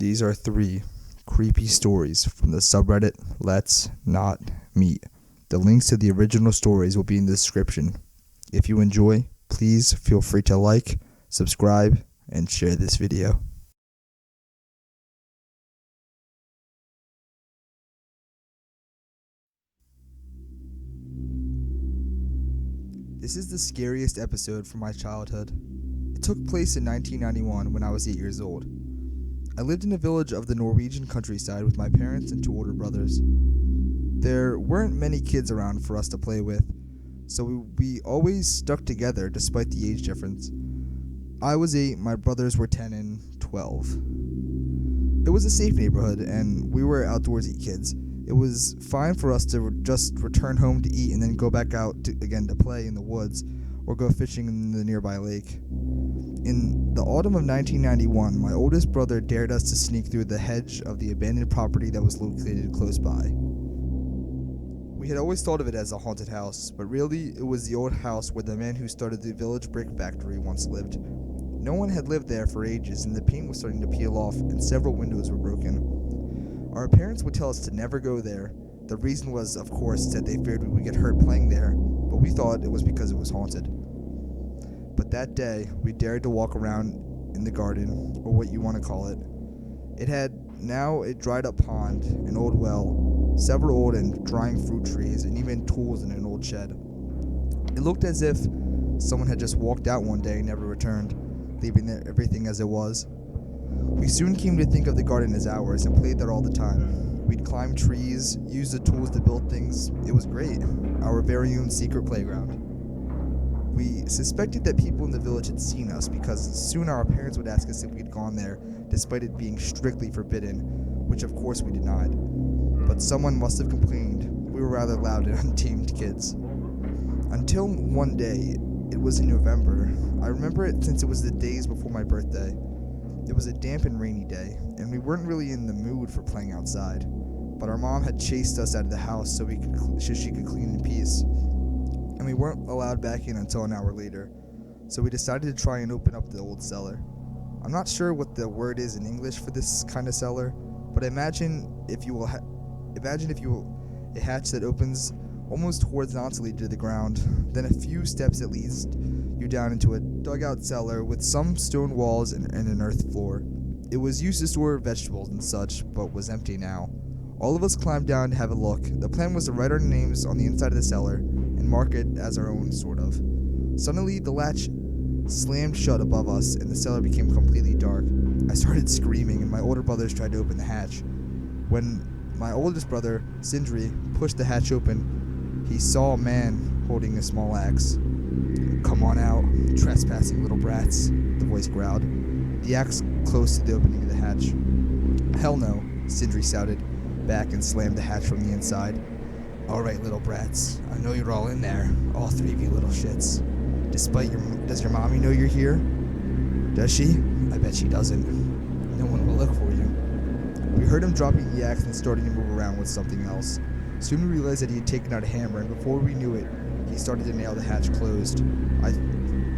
These are 3 creepy stories from the subreddit Let's Not Meet. The links to the original stories will be in the description. If you enjoy, please feel free to like, subscribe, and share this video. This is the scariest episode from my childhood. It took place in 1991 when I was 8 years old. I lived in a village of the Norwegian countryside with my parents and 2 older brothers. There weren't many kids around for us to play with, so we always stuck together despite the age difference. I was 8, my brothers were 10 and 12. It was a safe neighborhood, and we were outdoorsy kids. It was fine for us to just return home to eat and then go back out to play in the woods or go fishing in the nearby lake. In the autumn of 1991, my oldest brother dared us to sneak through the hedge of the abandoned property that was located close by. We had always thought of it as a haunted house, but really it was the old house where the man who started the village brick factory once lived. No one had lived there for ages, and the paint was starting to peel off and several windows were broken. Our parents would tell us to never go there. The reason was, of course, that they feared we would get hurt playing there, but we thought it was because it was haunted. But that day, we dared to walk around in the garden, or what you want to call it. It had now a dried up pond, an old well, several old and drying fruit trees, and even tools in an old shed. It looked as if someone had just walked out one day and never returned, leaving everything as it was. We soon came to think of the garden as ours and played there all the time. We'd climb trees, use the tools to build things. It was great, our very own secret playground. We suspected that people in the village had seen us because soon our parents would ask us if we'd gone there, despite it being strictly forbidden, which of course we denied. But someone must have complained. We were rather loud and untamed kids. Until one day, it was in November. I remember it since it was the days before my birthday. It was a damp and rainy day, and we weren't really in the mood for playing outside. But our mom had chased us out of the house so she could clean in peace. And we weren't allowed back in until an hour later, so we decided to try and open up the old cellar. I'm not sure what the word is in English for this kind of cellar, but imagine if you will a hatch that opens almost horizontally to the ground, then a few steps that leads you down into a dugout cellar with some stone walls and an earth floor. It was used to store vegetables and such, but was empty now. All of us climbed down to have a look. The plan was to write our names on the inside of the cellar and mark it as our own, sort of. Suddenly, the latch slammed shut above us and the cellar became completely dark. I started screaming and my older brothers tried to open the hatch. When my oldest brother, Sindri, pushed the hatch open, he saw a man holding a small axe. "Come on out, trespassing little brats," the voice growled, the axe close to the opening of the hatch. "Hell no," Sindri shouted back and slammed the hatch from the inside. "All right, little brats, I know you're all in there, all 3 of you little shits. Does your mommy know you're here? Does she? I bet she doesn't. No one will look for you." We heard him dropping the axe and starting to move around with something else. Soon we realized that he had taken out a hammer, and before we knew it, he started to nail the hatch closed. I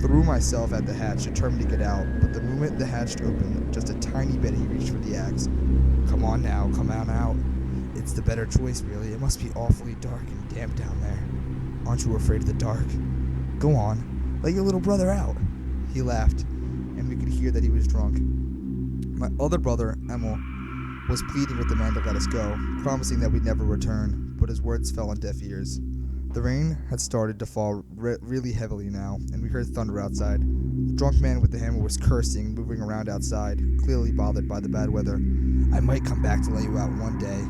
threw myself at the hatch, determined to get out, but the moment the hatch opened just a tiny bit, he reached for the axe. "Come on now, come on out. It's the better choice, really. It must be awfully dark and damp down there. Aren't you afraid of the dark? Go on, let your little brother out." He laughed, and we could hear that he was drunk. My other brother, Emil, was pleading with the man to let us go, promising that we'd never return, but his words fell on deaf ears. The rain had started to fall really heavily now, and we heard thunder outside. The drunk man with the hammer was cursing and moving around outside, clearly bothered by the bad weather. "I might come back to let you out one day,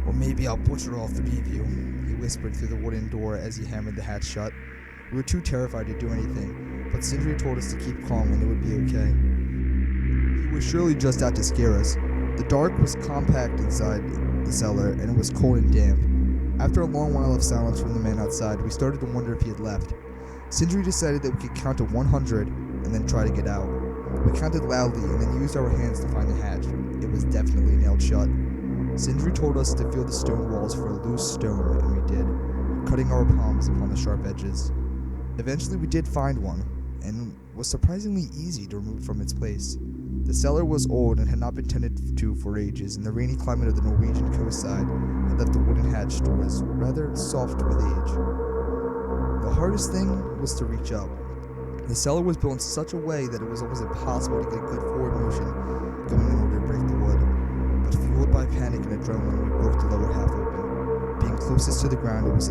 or maybe I'll butcher all 3 of you," he whispered through the wooden door as he hammered the hatch shut. We were too terrified to do anything, but Sindri told us to keep calm and it would be okay. He was surely just out to scare us. The dark was compact inside the cellar, and it was cold and damp. After a long while of silence from the man outside, we started to wonder if he had left. Sindri decided that we could count to 100 and then try to get out. We counted loudly and then used our hands to find the hatch. It was definitely nailed shut. Sindri told us to feel the stone walls for a loose stone, and we did, cutting our palms upon the sharp edges. Eventually we did find one, and was surprisingly easy to remove from its place. The cellar was old and had not been tended to for ages, and the rainy climate of the Norwegian coastside had left the wooden hatch doors rather soft with age. The hardest thing was to reach up. The cellar was built in such a way that it was almost impossible to get good forward motion going in order to break the wood. But fueled by panic and adrenaline, we broke the lower half open. Being closest to the ground, it was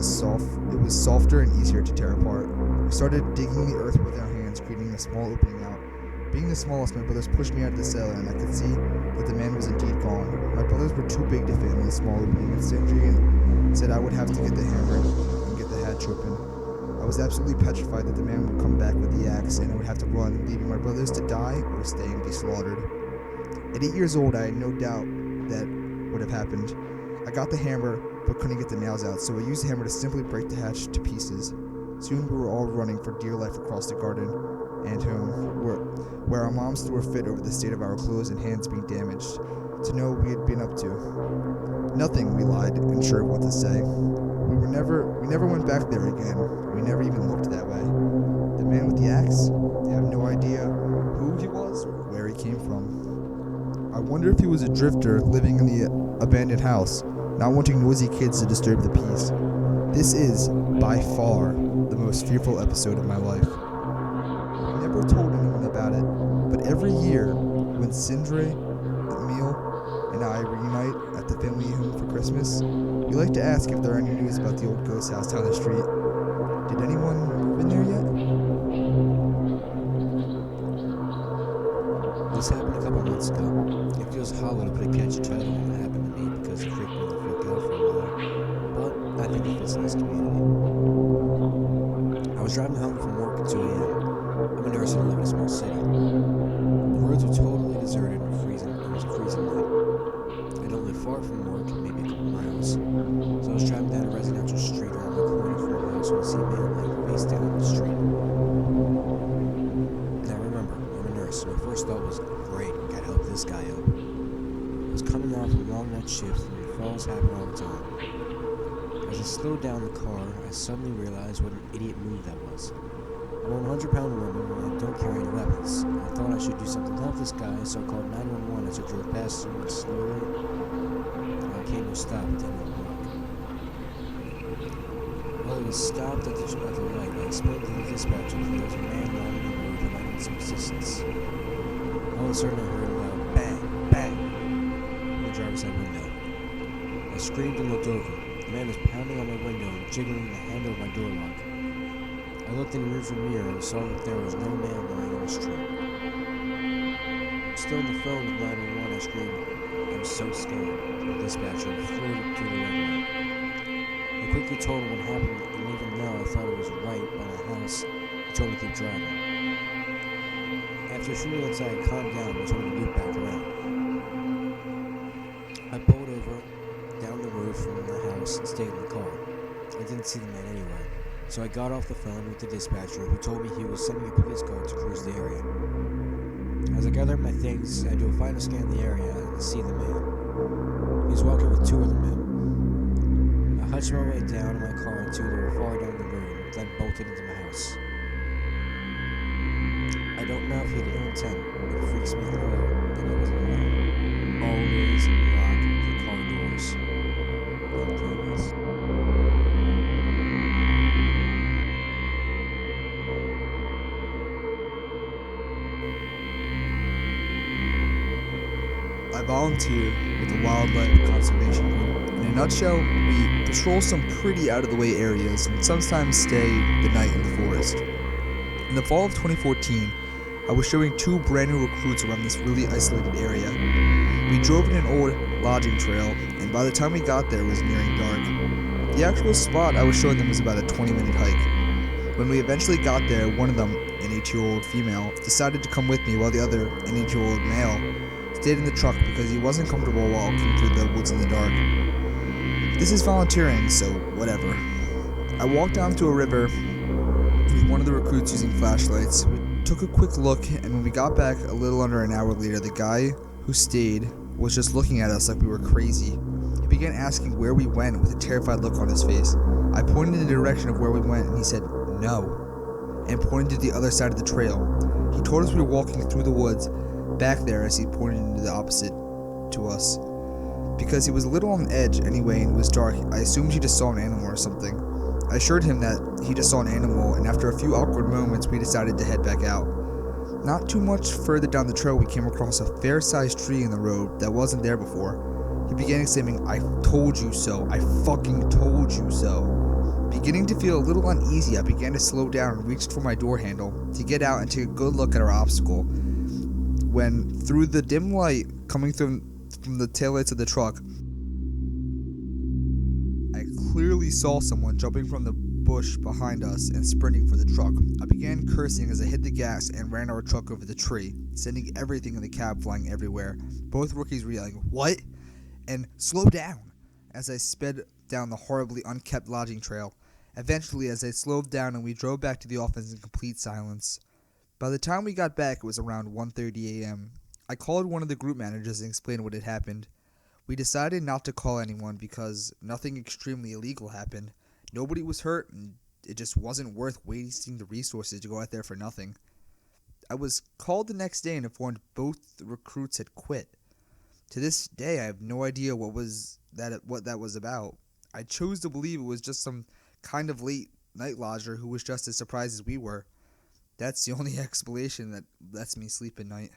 softer and easier to tear apart. We started digging the earth with our hands, creating a small opening out. Being the smallest, my brothers pushed me out of the cellar, and I could see that the man was indeed gone. My brothers were too big to fit in the small opening, and Sindri said I would have to get the hammer and get the hatch open. I was absolutely petrified that the man would come back with the axe, and I would have to run, leaving my brothers to die or stay and be slaughtered. At 8 years old, I had no doubt that would have happened. I got the hammer, but couldn't get the nails out, so I used the hammer to simply break the hatch to pieces. Soon we were all running for dear life across the garden and home, where our moms threw a fit over the state of our clothes and hands being damaged, to know what we had been up to. Nothing, we lied, unsure of what to say. We never went back there again. We never even looked that way. The man with the axe? I have no idea who he was or where he came from. I wonder if he was a drifter living in the abandoned house, not wanting noisy kids to disturb the peace. This is, by far, the most fearful episode of my life. I never told anyone about it, but every year, when Sindri, Emil, and I reunite at the family home for Christmas, we like to ask if there are any news about the old ghost house down the street. Did anyone move in there yet? This happened a couple months ago. It feels hollow to put a catchy title on what happened to me because it freaked me the fuck out for a while, but I think it fits in this community. I was driving home from work at 2 a.m. I'm a nurse and I live in a small city. The roads were totally deserted and freezing. It was a freezing night. I don't live far from work, maybe a couple miles, so I was driving down a residential street around the corner from my house when I see a man laying face down in the street. Now remember, I'm a nurse, so my first thought was, great, gotta help this guy out. I was coming off a long night shift and falls happen all the time. As I slowed down the car, I suddenly realized what an idiot move that was. I'm a 100-pound woman and I don't carry any weapons. I thought I should do something to help this guy, so I called 911 as I drove past him slowly. I came to a stop at the end of the block. While he was stopped at the light, I explained to the dispatcher that there was a man lying in the road and I needed some assistance. All of a sudden I heard a loud bang, bang in the driver's side window. I screamed and looked over. The man was pounding on my window and jiggling the handle of my door lock. I looked in the rearview mirror and saw that there was no man lying on the street. Still on the phone with 911, I screamed, "I'm so scared," to the dispatcher and flew up to the red light. I quickly told him what happened, and even though I thought it was right by the house, he told me to keep driving. After a few minutes, I had calmed down and told him to loop back around. I pulled over down the road from the house and stayed in the car. I didn't see the man anywhere, so I got off the phone with the dispatcher, who told me he was sending a police car to cruise the area. As I gathered my things, I do a final scan of the area and see the man. He was walking with 2 other men. I hutched my way down in my car until they were far down the road, then bolted into my house. I don't know if he had ill intent, but it freaks me the hell out that I wasn't alone. Always lock your car doors. On purpose. I volunteer with the Wildlife Conservation Group. In a nutshell, we patrol some pretty out-of-the-way areas and sometimes stay the night in the forest. In the fall of 2014, I was showing 2 brand new recruits around this really isolated area. We drove in an old lodging trail, and by the time we got there, it was nearing dark. The actual spot I was showing them was about a 20-minute hike. When we eventually got there, one of them, an 8-year-old female, decided to come with me while the other, an 8-year-old male, stayed in the truck because he wasn't comfortable walking through the woods in the dark. This is volunteering, so whatever. I walked down to a river with one of the recruits using flashlights. We took a quick look, and when we got back a little under an hour later, the guy who stayed was just looking at us like we were crazy. He began asking where we went with a terrified look on his face. I pointed in the direction of where we went, and he said, "No," and pointed to the other side of the trail. He told us we were walking through the woods back there," as he pointed into the opposite to us. Because he was a little on edge anyway and it was dark, I assumed he just saw an animal or something. I assured him that he just saw an animal, and after a few awkward moments, we decided to head back out. Not too much further down the trail, we came across a fair-sized tree in the road that wasn't there before. He began exclaiming, "I told you so, I fucking told you so." Beginning to feel a little uneasy, I began to slow down and reached for my door handle to get out and take a good look at our obstacle. When, through the dim light coming from the taillights of the truck, I clearly saw someone jumping from the bush behind us and sprinting for the truck. I began cursing as I hit the gas and ran our truck over the tree, sending everything in the cab flying everywhere. Both rookies were yelling, "What?" and "Slow down," as I sped down the horribly unkept lodging trail. Eventually, as I slowed down and we drove back to the office in complete silence. By the time we got back, it was around 1:30 a.m. I called one of the group managers and explained what had happened. We decided not to call anyone because nothing extremely illegal happened. Nobody was hurt, and it just wasn't worth wasting the resources to go out there for nothing. I was called the next day and informed both the recruits had quit. To this day, I have no idea what that was about. I chose to believe it was just some kind of late night lodger who was just as surprised as we were. That's the only explanation that lets me sleep at night.